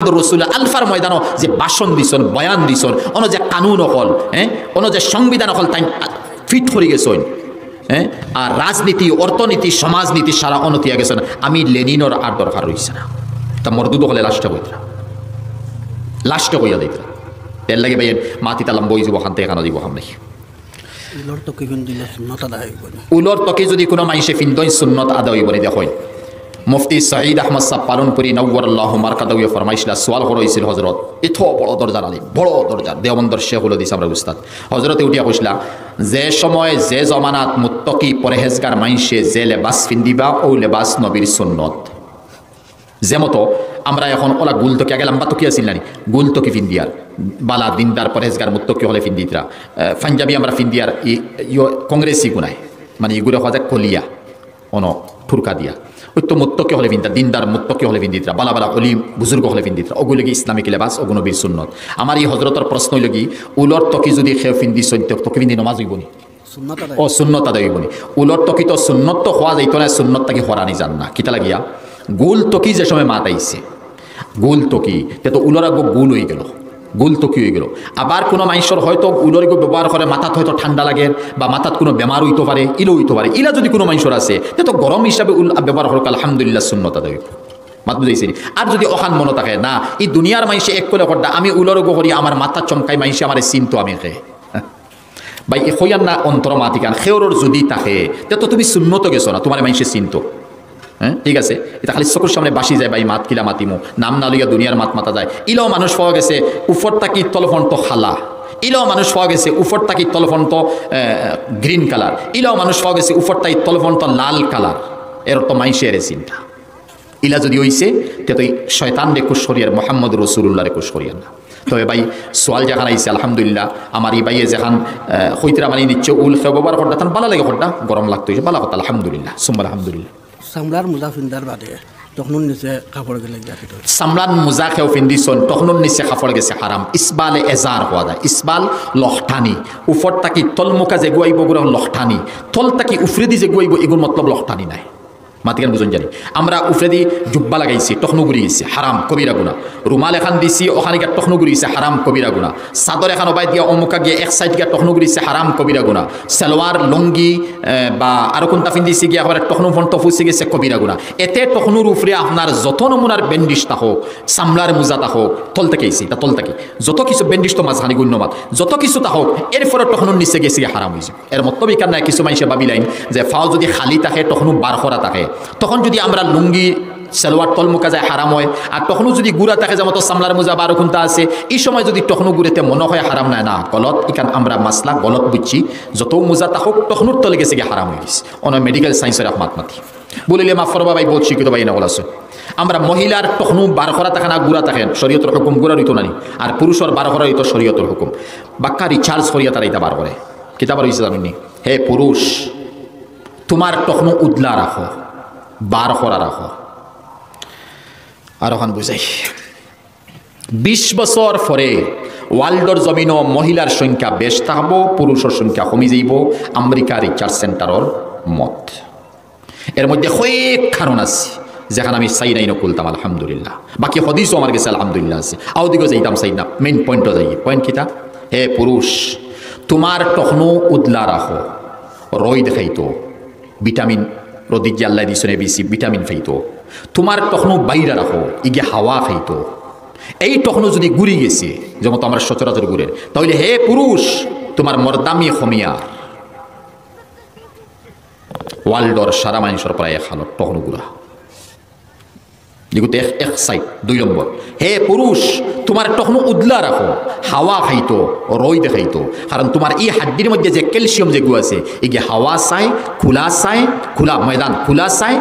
রসুল আলফার ময়দানও যে ভাষণ দিছন বয়ান দিছন অন যে কানুন অকল অন যে সংবিধান অকল তাই ফিট করে গেছেন আর রাজনীতি অর্থনীতি সমাজনীতি সারা অনতিয়া গেছেন আমি লেনিনর আর দরকার রয়েছে না তা মরদুদ হলে লাস্টে কইয়া দিত এর লাগে ভাই মাতি তালাম বই যাব খান থেকে কেন দিব হাম নাকি উলর তকে যদি কোনো মানুষে ফিন্দই সুন্নত আদা হইব নি দেখুন মুফতি সঈদ আহমদ সাহ পালনপুরি নওয়ার মার্কাদাউয়ে ফরমাইছিলা সোয়াল হয়েছিল হজরত এত বড় দরজার আলিম বড় দরজার দেওবন্দর শেখুল হাদিস আমরা উস্তাদ হজরতে উঠিয়া কইছিলা যে সময় যে জমানাত মুত্তকি পরহেজগার মাইনসে যে লেবাস ফিন্দিবা ও লেবাস নবীর সুন্নত যেমতো আমরা এখন ওলা গুলতকি আগে লম্বা তকি আসিল নানি গুলতকি ফিন্দিয়ার বালা দিনদার পরহেজগার মুত্তকি হলে ফিন্দিতরা পাঞ্জাবি আমরা ফিন্দিয়ার কংগ্রেসি গুনায় মানে এগুলো হওয়া কলিয়া অন ঠুরকা দিয়া ওই তো মুত্তকি হলে ফিন্দার দিনদার মুত্তকি হলে ফিন্দিতরা বালা বালা অলি বুজুর্গ হলে ফিন্দিতরা ওগুলোকে ইসলামিক লেবাস ওগু নবীর সুন্নত আমার এই হজরতর প্রশ্ন লগি উলর তকি যদি খেয়ে ফিন্দি তকি ফিন্দি নমাজ হইব নি ও সুন্নত আদায় হইব নি উলর তকি তো সুন্নত তো হওয়া যাইত না সুন্নত তাকে হরানি যান না কিতা লাগিয়া গোল তকি যে সময় মাত আইছে গোল তকি তে তো উলর আগে গোল হয়ে গেল গোল তকি হয়ে গেল আবার কোনো মানুষের হয়তো উলর গো ব্যবহার করে মাথাত হয়তো ঠান্ডা লাগে বা মাথাত কোনো বেমার হইতে পারে ইলো হইতে পারে ইলা যদি কোনো মানুষের আছে তে তো গরম হিসাবে ব্যবহার হোক আলহামদুলিল্লাহ সুন্নত আদায় হইব মাত বুঝাইছি আর যদি অখান মনে থাকে না এই দুনিয়ার মানুষে এক করে করডা আমি উলর গো করি আমার মাথা চমকাই মানুষে আমার চিনতো আমি খেয়ে ভাই এ হইয়ার না অন্তর মাতিকান খেওরর যদি থাকে তে তো তুমি সুন্নত গেছো না তোমার মানুষে চিনতো হ্যাঁ ঠিক আছে এটা খালি চকুর সামনে বাসি যায় ভাই মাত কিলা মাতিমু নাম না লইয়া দুনিয়ার মাত মাতা যায় ইলাও মানুষ পাওয়া গেছে উপর তাকি তলফন তো খালা ইলাও মানুষ পাওয়া গেছে উপর তাকি তলফন তো গ্রিন কালার ইলাও মানুষ পাওয়া গেছে উপর তাকি তলফন তো লাল কালার এর তো মাইসের চিন্তা ইলা যদি হইছে তে তো শয়তান রে কুশ করিয়ার মোহাম্মদ রসুল্লাহ রে কুশ করিয়ার না তবে ভাই সোয়াল যেখান আইসে আলহামদুলিল্লাহ আমার এই ভাইয়ে যেখান হইতরা মানি নিচ্ছে উল খেয়ে ব্যবহার করতে তান ভালো লাগে করটা গরম লাগতো ভালো কথা আলহামদুলিল্লাহ সুম্মা আলহামদুলিল্লাহ সামলার মুজা ফিন্দার বাদে তখন নিচে কাপড় গেলে সামলান মুজা খেও ফিন্দিছন তখন নিচে কাপড় গেছে হারাম ইসবালে এজার হওয়া যায় ইসবাল লহঠানি উপর তাকি তলমুকা যে গুয়াইব গুলো লহঠানি তল তাকি উফরেদি যে গুয়াইব এগুলো মতলব লহঠানি নাই মাতিকান বুঝুন জানি আমরা উফরেদি জুব্বা লাগাইছি টখনু গুড়ি গেছি হারাম কবিরা গুণা রুমাল এখান দিছি ওখানে গিয়ে টখনু গুড়ি গেছে হারাম কবিরা গুণা চাদর এখান ওবাই দিয়া অমুকা গিয়ে এক সাইড গিয়ে টখনু গুড়িছে হারাম কবিরা গুণা সালোয়ার লুঙ্গি বা আরো কোনটা ফিন্দিছি গিয়ে আবার টখনু ফোন টফুসে গেছে কবিরা গুণা এতে টখনুর উফরে আপনার যত নমুনার বেন্ডিশ তা হোক সামলার মুজা তা হোক তল থেকে আইসি তা তল থেকে যত কিছু বেন্ডিশ তো মাঝখানি গুণ্যমাত যত কিছু তা হোক এরপরে টখনুর নিচে গেছে হারাম হয়েছে এর মতলব কারণ কিছু মানুষে ভাবিলাইন যে ফাও যদি খালি থাকে তখনও বার করা থাকে তখন যদি আমরা লুঙ্গি সালোয়ার তলমুকা যায় হারাম হয় আর তখনও যদি গুড়া থাকে যেমন সামলার মুজা বারো খুনটা আছে এই সময় যদি তখনও গুড়েতে মনে হয় হারাম নাই না গলত এখান আমরা মাসলা গলত বুঝছি যত মুজা তা হোক তখনও তলে গেছে গিয়ে হারাম হয়ে গেছে অন মেডিকেল সায়েন্সের আহমাত মাতি বলিলে মা ফরবা ভাই বহুত শিক্ষিত ভাই না বলাছে আমরা মহিলার তখনও বার করা থাকে না গুড়া থাকে শরীয়তের হুকুম গুড়া রইতো নানি আর পুরুষের বার করা রইতো শরীয়তের হুকুম বাক্কা রিচার্জ করিয়া তারা এটা বার করে কিতাব রয়েছে জানি হে পুরুষ তোমার তখনও উদলা রাখো বার করা রাখো আর ওখান বুঝাই 20 বছর পরে ওয়ার্ল্ডর জমিন মহিলার সংখ্যা বেশ থাকব পুরুষের সংখ্যা কমে যাইব আমেরিকা রিসার্চ সেন্টারের মত এর মধ্যে কয়েক কারণ আছে যেখানে আমি চাই নাই নকুলতাম আলহামদুলিল্লাহ বাকি হদিসও আমার কাছে আলহামদুলিল্লাহ আছে আউদিকে যাইতাম চাই না মেইন পয়েন্টও যাই পয়েন্ট কিতা হে পুরুষ তোমার তখনও উদলা রাখো রই দেখাইতো ভিটামিন রোদিক যে আল্লাহ দিছনে বেশি ভিটামিন খাইতো তোমার তখনও বাইরে রাখো ইগে হাওয়া খাইতো এই তখনও যদি গুড়ি গেছে যেমন তো আমরা সচরাচর গুড়ের তাহলে হে পুরুষ তোমার মর্দামি খমিয়া ওয়ার্ল্ডর সারা মানুষের প্রায় এক হালত তখনও গুড়া যেগুলো এক সাইড 2 নম্বর হে পুরুষ তোমার তখনও উদলা রাখো হাওয়া খাইতো রই দেখাইতো কারণ তোমার এই হাড্ডির মধ্যে যে ক্যালসিয়াম যেগুলো আছে এগুলো হাওয়া চায় খোলা ময়দান খোলা চায়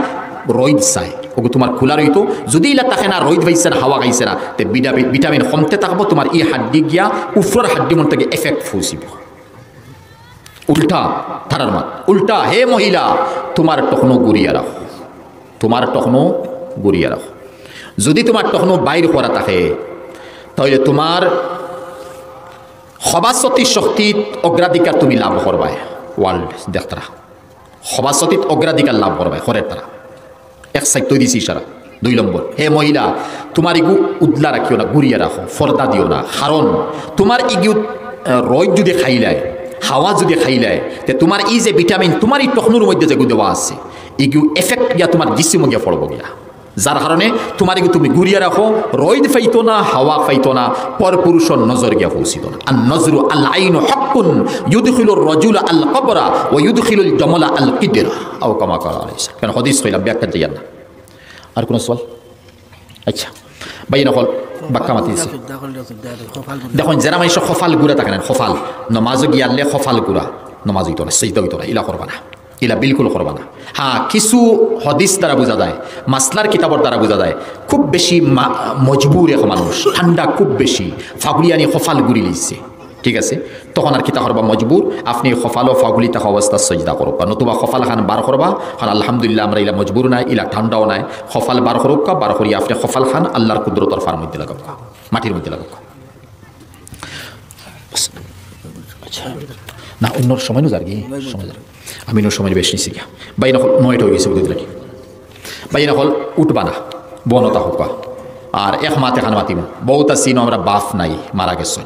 রইদ চায় ওগুলো তোমার খোলা রইতো যদি ইলা থাকে না রইদ পাইছে না হাওয়া খাইছে না তে ভিটামিন কমতে থাকবো তোমার এই হাড্ডি গিয়া উপরের হাড্ডি মন থেকে এফেক্ট ফুসিব উল্টা থারার মাত উল্টা হে মহিলা তোমার তখনও গুড়িয়া রাখো তোমার তখনও গুড়িয়া রাখো যদি তোমার তখনও বাইর করা থাকে তাহলে তোমার সবাসতী শক্তিত অগ্রাধিকার তুমি লাভ করবাই ওয়ার্ল্ড দেখতারা সবাসতীত অগ্রাধিকার লাভ করবাই হরের তারা এক সাইড তৈরি দিছি ইশারা 2 নম্বর, হে মহিলা তোমার ইগু উদলা রাখিও না, ঘুরিয়ে রাখো, ফর্দা দিও না। কারণ তোমার ইগু রোদ যদি খাইলায়, হাওয়া যদি খাইলায়, তে তোমার এই যে ভিটামিন তোমার এই টকনুর মধ্যে যেগু দেওয়া আছে ইগু এফেক্ট গিয়া তোমার জিসিম গিয়া পড়ব গিয়া, যার কারণে তোমার ইগু তুমি ঘুরিয়ে রাখো, রোদ ফাইতো না, হাওয়া ফাইতো না, পর পুরুষের নজর গিয়া পৌঁছিত না। আর নজরু আল আইনু হকুন ইউদখিলুর রাজুলা আল কবরা ওয়া ইউদখিলুল জামালা আল কিদরা আও কামা ক্বালা আলাইহিস। কেন হাদিস কইলাম ব্যাখ্যা যাইয়া না। আর কোন সওয়াল? আচ্ছা ভাই নকল বাক্কা মাতিছে দেখুন, যারা মানুষ খফাল গুড়া থাকে না, খফাল নমাজ গিয়ালে খফাল গুড়া নমাজ হইতো না, সেইটা হইতো না, ইলা করবা না, ইলা বিলকুল করবা না। হ্যাঁ, কিছু হদিস দ্বারা বোঝা যায়, মাসলার কিতাবর দ্বারা বোঝা যায়, খুব বেশি মজবুর এক মানুষ, ঠান্ডা খুব বেশি, ফাগুলিয়ানি খফাল গুড়ি লিখছে, ঠিক আছে, তখন আর কিতা করবা মজবুর, আপনি খফালো ফাগুলি থাকা অবস্থা সজদা করবা, নতুবা খফাল খান বার করবা, কারণ আলহামদুলিল্লাহ আমরা ইলা মজবুর নাই, ইলা ঠান্ডাও নাই, খফাল বার করুকা, বার করি আপনি খফাল খান আল্লাহর কুদরতর ফার মধ্যে লাগাবো, মাটির মধ্যে লাগাবো। না অন্য সময় নো যার কি সময় আমি নো সময় বেশ নিছি গিয়া বাই নকল 9টা হয়ে গেছে বুঝতে লাগি বাই নকল উঠবা না বনতা হোক, আর এক মাতে খান মাতিম বহুত আছি আমরা বাপ নাই মারা গেছে,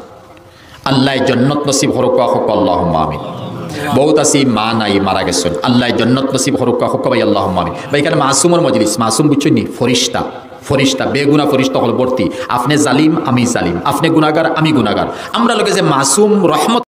আল্লাহ জন্নত নসিব হরকা হোক আল্লাহুম্মা আমিন। বহুত আছি মা নাই মারা গেছেন, আল্লাহ জন্নত নসিব হরকা হোক ভাই আল্লাহুম্মা আমিন। ভাই এখানে মাসুমর মজলিস, মাসুম বুঝছেন নি, ফরিস্তা, ফরিস্তা বেগুনা ফরিস্তা হল ভর্তি, আপনি জালিম আমি জালিম, আপনি গুনাহগার আমি গুনাহগার, আমরা লোকে যে মাসুম রহমত